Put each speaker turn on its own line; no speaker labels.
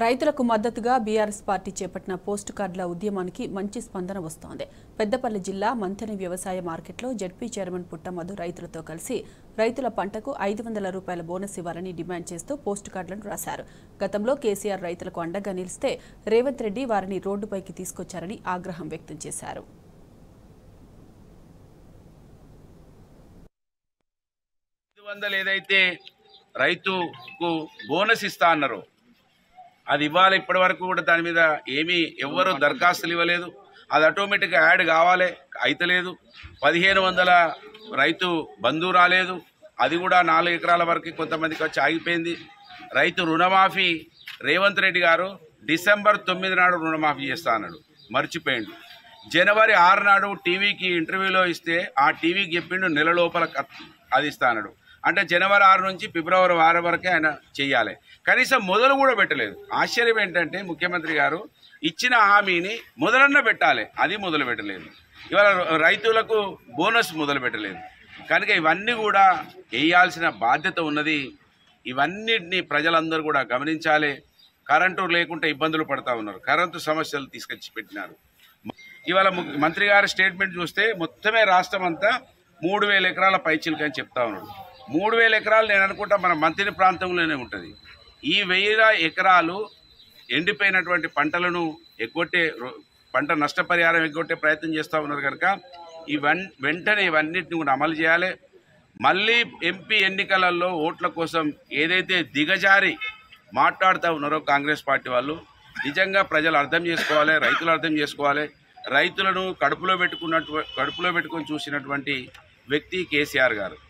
రైతులకు మద్దతుగా BRS party చేపట్టిన పోస్టు కార్డుల ఉద్యమానికి మంచి స్పందన వస్తోంది. పెద్దపల్లి జిల్లా మంథని వ్యవసాయ మార్కెట్లో జెడ్పీ చైర్మన్ పుట్టమధు రైతులతో కలిసి రైతుల పంటకు 500 రూపాయల బోనస్ ఇవ్వాలని డిమాండ్ చేస్తూ పోస్టు కార్డులను రాశారు. గతంలో కేసీఆర్ రైతులకు అండగా నిలిస్తే రేవంత్ రెడ్డి వారిని రోడ్డుపైకి తీసుకొచ్చారని ఆగ్రహం వ్యక్తం చేశారు.
ఏదైతే రైతుకు బోనస్ ఇస్తా అన్నారో అది ఇవ్వాలి. ఇప్పటి వరకు కూడా దాని మీద ఏమీ ఎవ్వరూ దరఖాస్తులు ఇవ్వలేదు. అది ఆటోమేటిక్గా యాడ్ కావాలి, అయితలేదు. 1500 రైతు బంధు రాలేదు. అది కూడా 4 ఎకరాల వరకు కొంతమందికి వచ్చి ఆగిపోయింది. రైతు రుణమాఫీ రేవంత్ రెడ్డి గారు డిసెంబర్ 9 నాడు రుణమాఫీ చేస్తా అన్నాడు, మర్చిపోయిండు. జనవరి 6 నాడు టీవీకి ఇంటర్వ్యూలో ఇస్తే ఆ టీవీకి చెప్పిండు నెల లోపల అది ఇస్తా అన్నాడు. అంటే జనవరి 6 నుంచి ఫిబ్రవరి 6 వరకే ఆయన చెయ్యాలి. కనీసం మొదలు కూడా పెట్టలేదు. ఆశ్చర్యం ఏంటంటే ముఖ్యమంత్రి గారు ఇచ్చిన హామీని మొదలన్న పెట్టాలి, అది మొదలు పెట్టలేదు. ఇవాళ రైతులకు బోనస్ మొదలు పెట్టలేదు. కనుక ఇవన్నీ కూడా వేయాల్సిన బాధ్యత ఉన్నది. ఇవన్నిటిని ప్రజలందరూ కూడా గమనించాలి. కరెంటు లేకుంటే ఇబ్బందులు పడతా ఉన్నారు, కరెంటు సమస్యలు తీసుకొచ్చి పెట్టినారు. ఇవాళ మంత్రి గారి స్టేట్మెంట్ చూస్తే మొత్తమే రాష్ట్రం అంతా 3000 ఎకరాల పైచిలుక అని చెప్తా ఉన్నాడు. 3000 ఎకరాలు నేను అనుకుంటా మన మంత్రి ప్రాంతంలోనే ఉంటుంది. ఈ 1000 ఎకరాలు ఎండిపోయినటువంటి పంటలను ఎగ్గొట్టే, పంట నష్టపరిహారం ఎగ్గొట్టే ప్రయత్నం చేస్తూ ఉన్నారు. కనుక వెంటనే ఇవన్నిటిని కూడా అమలు చేయాలి. మళ్ళీ ఎంపీ ఎన్నికలలో ఓట్ల కోసం ఏదైతే దిగజారి మాట్లాడుతూ ఉన్నారో కాంగ్రెస్ పార్టీ వాళ్ళు, నిజంగా ప్రజలు అర్థం చేసుకోవాలి, రైతులు అర్థం చేసుకోవాలి. రైతులను కడుపులో పెట్టుకొని చూసినటువంటి వ్యక్తి కేసీఆర్ గారు.